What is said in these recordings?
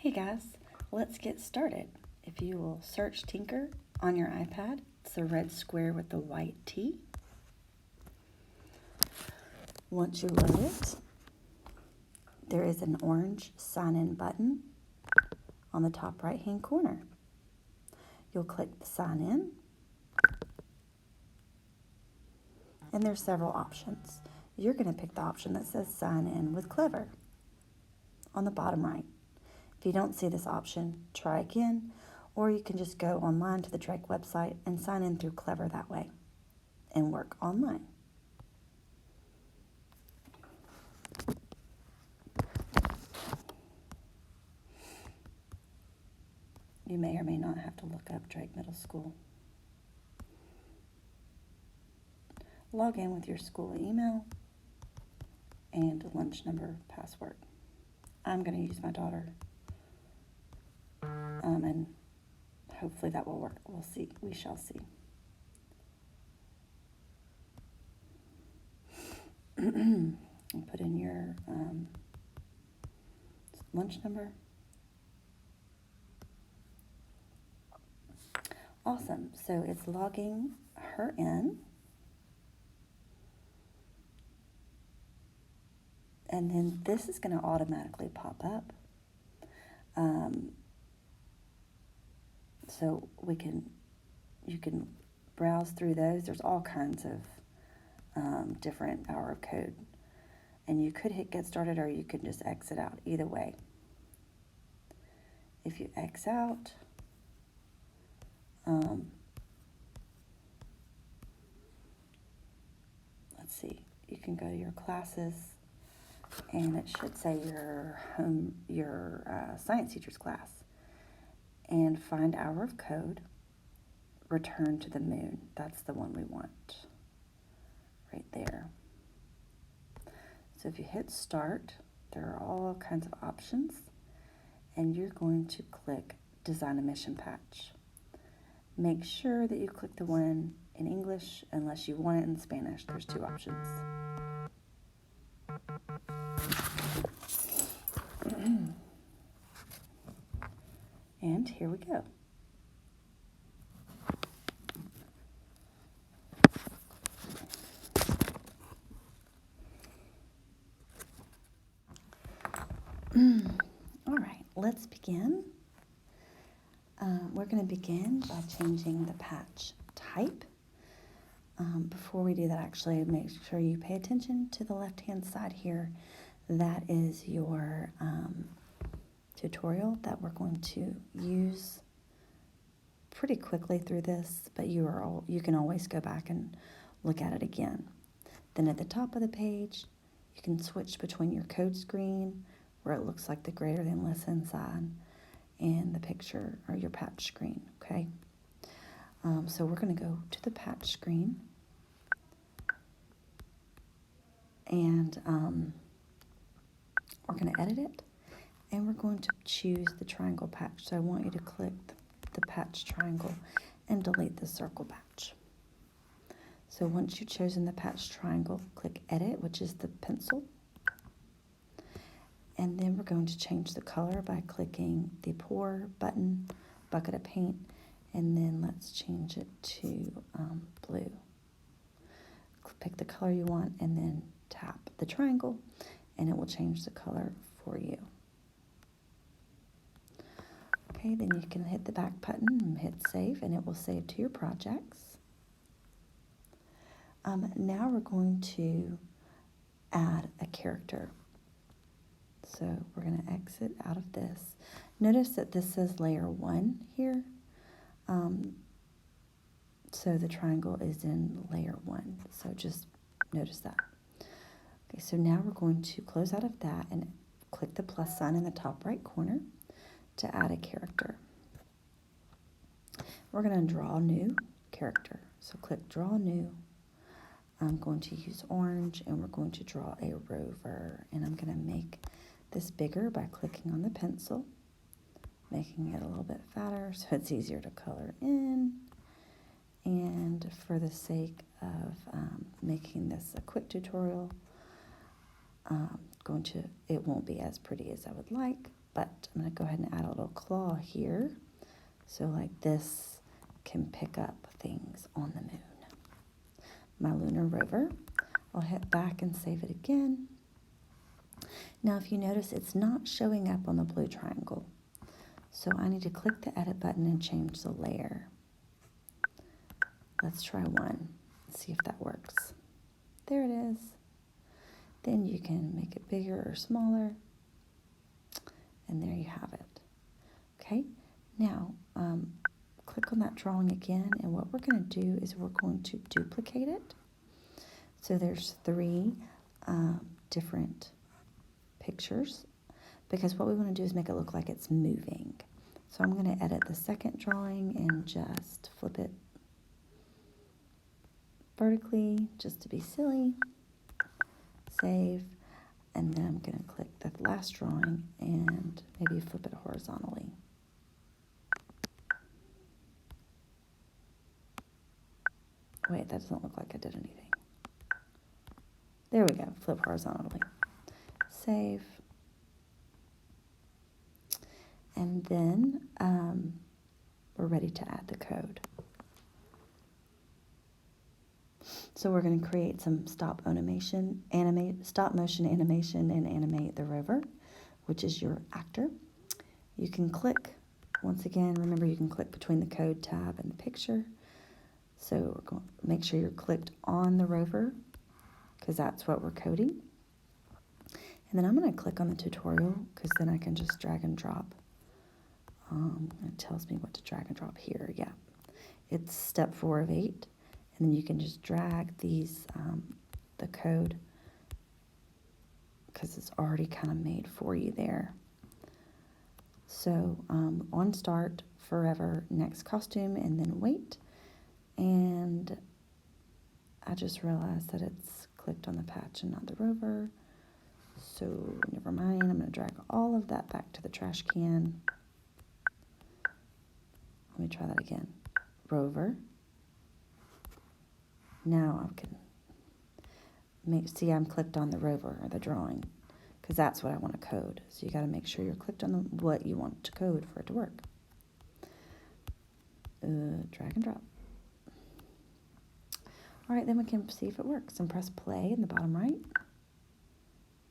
Hey guys, let's get started. If you will search Tynker on your iPad, it's the red square with the white T. Once you load it, there is an orange sign in button on the top right hand corner. You'll click the sign in, and there's several options. You're going to pick the option that says sign in with Clever on the bottom right. If you don't see this option, try again, or you can just go online to the Drake website and sign in through Clever that way and work online. You may or may not have to look up Drake Middle School. Log in with your school email and lunch number password. I'm going to use my daughter, and hopefully that will work. We'll see. We shall see. Put in your lunch number. Awesome. So it's logging her in. And then this is going to automatically pop up. So you can browse through those. There's all kinds of different hour of code. And you could hit get started or you could just exit out. Either way. If you X out, let's see, you can go to your classes and it should say your science teacher's class and find hour of code, return to the moon. That's the one we want right there. So if you hit start, there are all kinds of options and you're going to click design a mission patch. Make sure that you click the one in English unless you want it in Spanish. There's two options. And here we go. All right, let's begin. We're going to begin by changing the patch type. Before we do that, actually, make sure you pay attention to the left-hand side here. That is your tutorial that we're going to use pretty quickly through this, but you can always go back and look at it again. Then at the top of the page, you can switch between your code screen, where it looks like the greater than less than sign, and the picture or your patch screen, okay? So we're going to go to the patch screen, and we're going to edit it, and we're going to choose the triangle patch. So I want you to click the patch triangle and delete the circle patch. So once you've chosen the patch triangle, click edit, which is the pencil. And then we're going to change the color by clicking the pour button, bucket of paint, and then let's change it to blue. Pick the color you want and then tap the triangle and it will change the color for you. Okay, then you can hit the back button and hit save and it will save to your projects. Now we're going to add a character. So we're going to exit out of this. Notice that this says layer 1 here. So the triangle is in layer 1. So just notice that. Okay, so now we're going to close out of that and click the plus sign in the top right corner to add a character. We're going to draw a new character. So click draw new. I'm going to use orange and we're going to draw a rover. And I'm going to make this bigger by clicking on the pencil, making it a little bit fatter so it's easier to color in. And for the sake of making this a quick tutorial, it won't be as pretty as I would like, but I'm going to go ahead and add a little claw here. So like this can pick up things on the moon. My lunar rover. I'll hit back and save it again. Now if you notice, it's not showing up on the blue triangle. So I need to click the edit button and change the layer. Let's try one, see if that works. There it is. Then you can make it bigger or smaller. And there you have it. Okay, now click on that drawing again, and what we're going to do is we're going to duplicate it. So there's 3 different pictures, because what we want to do is make it look like it's moving. So I'm going to edit the second drawing and just flip it vertically, just to be silly. Save, and then I'm going to click the last drawing and maybe flip it horizontally. Wait, that doesn't look like I did anything. There we go, flip horizontally. Save. And then we're ready to add the code. So we're going to create some stop motion animation and animate the rover, which is your actor. You can click, once again, remember you can click between the code tab and the picture. So we're going to make sure you're clicked on the rover, because that's what we're coding. And then I'm going to click on the tutorial, because then I can just drag and drop. It tells me what to drag and drop here. Yeah, it's step 4 of 8. And then you can just drag these, the code, because it's already kind of made for you there. So on start, forever, next costume, and then wait. And I just realized that it's clicked on the patch and not the rover. So never mind, I'm going to drag all of that back to the trash can. Let me try that again. Rover. Now I can see I'm clicked on the rover or the drawing, because that's what I want to code. So you got to make sure you're clicked on what you want to code for it to work. Drag and drop. All right, then we can see if it works and press play in the bottom right.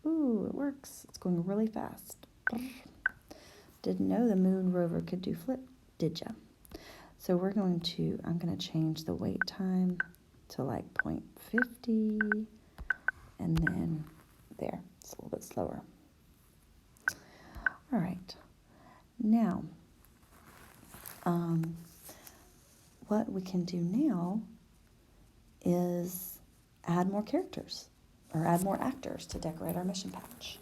Ooh, it works. It's going really fast. Didn't know the moon rover could do flip, did ya? So I'm going to change the wait time to like 0.50, and then there, it's a little bit slower. All right, now what we can do now is add more characters, or add more actors to decorate our mission patch.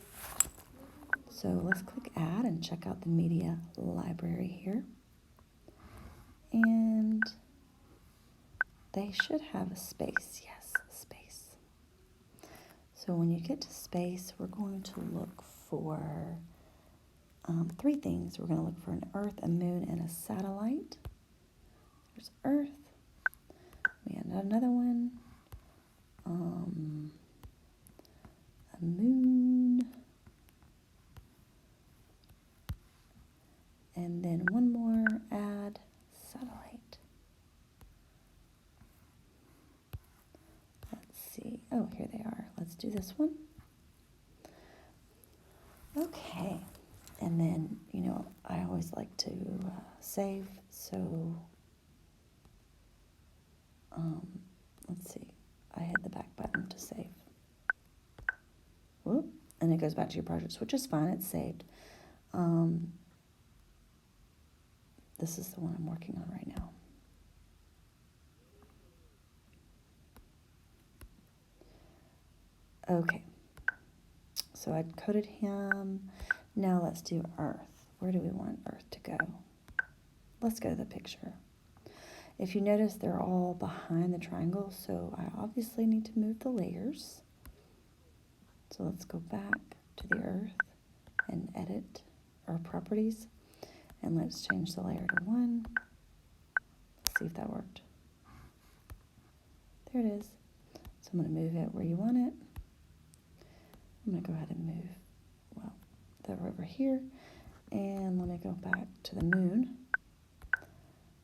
So let's click add and check out the media library here. And they should have a space, yes, space. So when you get to space, we're going to look for 3 things. We're going to look for an Earth, a moon, and a satellite. There's Earth. We had another one. A moon. And then one more, add satellite. Let's see. Oh, here they are. Let's do this one. Okay. And then, I always like to save. So, let's see. I hit the back button to save. Whoop. And it goes back to your projects, which is fine. It's saved. This is the one I'm working on right now. Okay, so I coded him. Now let's do Earth. Where do we want Earth to go? Let's go to the picture. If you notice, they're all behind the triangle, so I obviously need to move the layers. So let's go back to the Earth and edit our properties. And let's change the layer to 1. Let's see if that worked. There it is. So I'm going to move it where you want it. I'm going to go ahead and move, that over here. go back to the moon,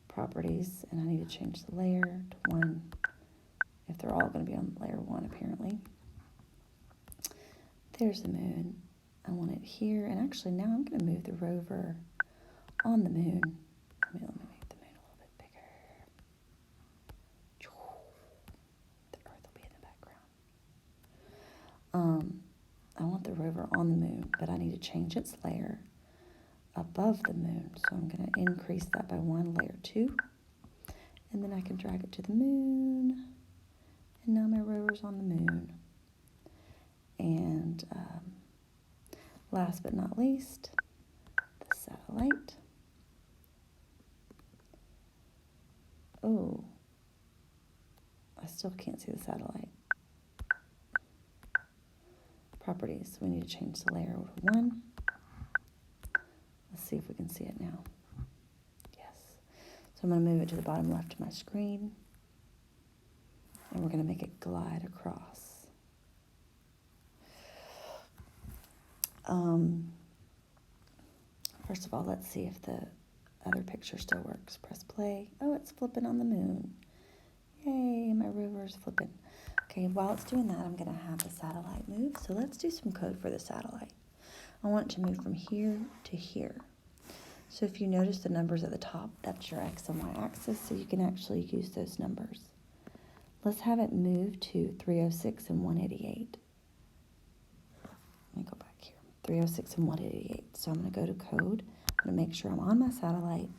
properties, and I need to change the layer to 1, if they're all going to be on layer 1 apparently. There's the moon. I want it here, and actually now I'm going to move the rover on the moon. Let me make the moon a little bit bigger. The Earth will be in the background. I want the rover on the moon, but I need to change its layer above the moon. So I'm going to increase that by 1, layer 2. And then I can drag it to the moon. And now my rover's on the moon. And last but not least, the satellite. Oh, I still can't see the satellite. Properties, we need to change the layer to 1. Let's see if we can see it now. Yes. So I'm going to move it to the bottom left of my screen. And we're going to make it glide across. First of all, let's see if the other picture still works. Press play. Oh, it's flipping on the moon. Yay, my rover's flipping. Okay, while it's doing that, I'm going to have the satellite move. So let's do some code for the satellite. I want it to move from here to here. So if you notice the numbers at the top, that's your X and Y axis, so you can actually use those numbers. Let's have it move to 306 and 188. Let me go back here. 306 and 188. So I'm going to go to code. I'm going to make sure I'm on my satellite.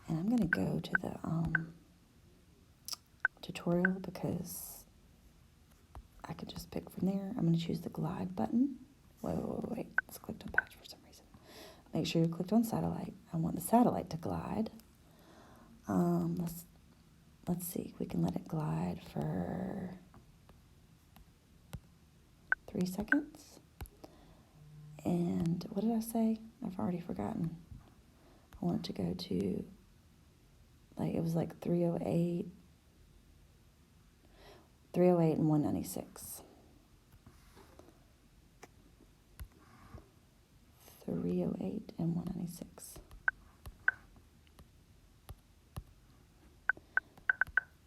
And I'm going to go to the tutorial because I can just pick from there. I'm going to choose the glide button. Wait. It's clicked on patch for some reason. Make sure you clicked on satellite. I want the satellite to glide. Let's see. We can let it glide for 3 seconds. And what did I say? I've already forgotten. I want it to go to, it was like 308 and 196. 308 and 196.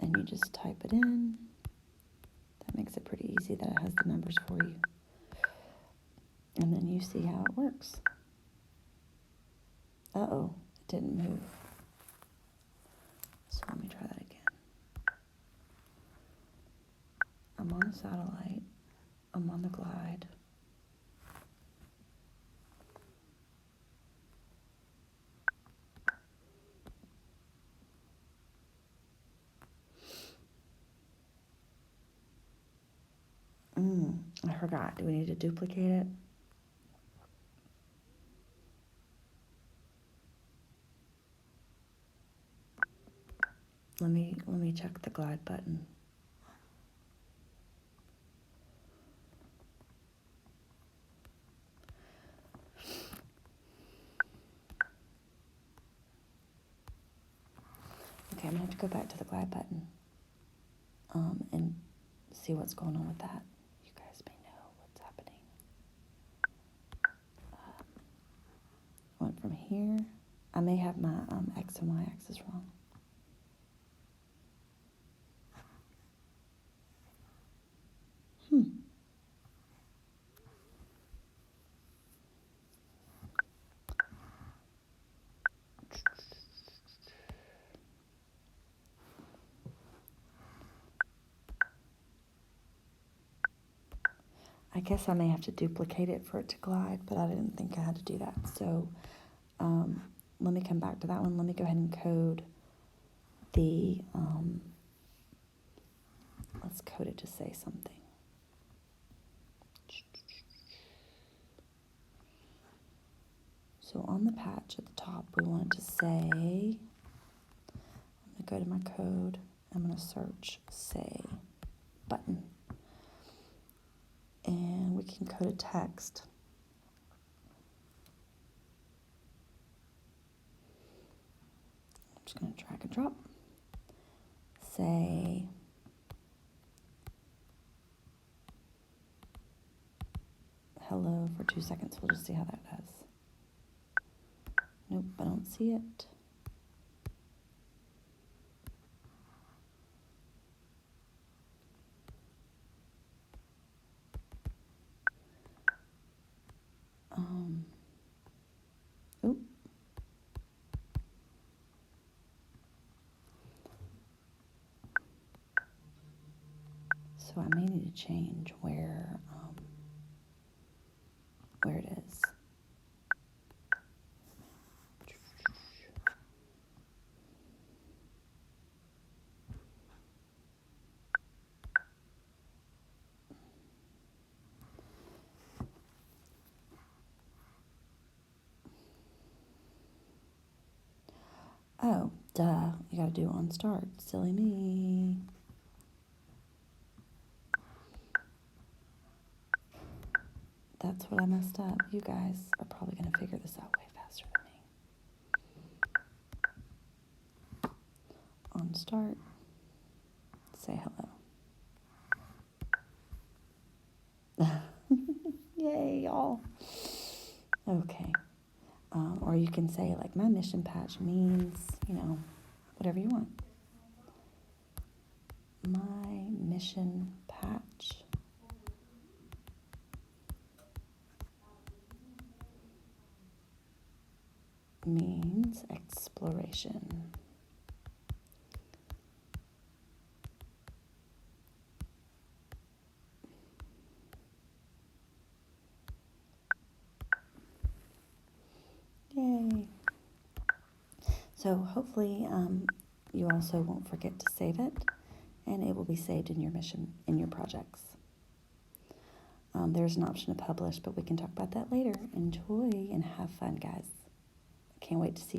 And you just type it in. That makes it pretty easy that it has the numbers for you. And then you see how it works. Uh-oh, it didn't move. So let me try that again. I'm on the satellite. I'm on the glide. I forgot. Do we need to duplicate it? Let me check the glide button. Okay, I'm gonna have to go back to the glide button and see what's going on with that. You guys may know what's happening. Went from here. I may have my X and Y axis wrong. I guess I may have to duplicate it for it to glide, but I didn't think I had to do that. So let me come back to that one. Let me go ahead and code the, let's code it to say something. So on the patch at the top, we want it to say, I'm going to go to my code. I'm going to search say button. And we can code a text. I'm just going to drag and drop. Say hello for 2 seconds. We'll just see how that does. Nope, I don't see it. Oop. So I may need to change where it is. Oh, duh. You gotta do on start. Silly me. That's what I messed up. You guys are probably gonna figure this out way faster than me. On start. Say hello. Yay, y'all. Okay. Or you can say, like, my mission patch means, whatever you want. My mission patch means exploration. Yay. So hopefully you also won't forget to save it, and it will be saved in your mission, in your projects. There's an option to publish, but we can talk about that later. Enjoy and have fun, guys. I can't wait to see you.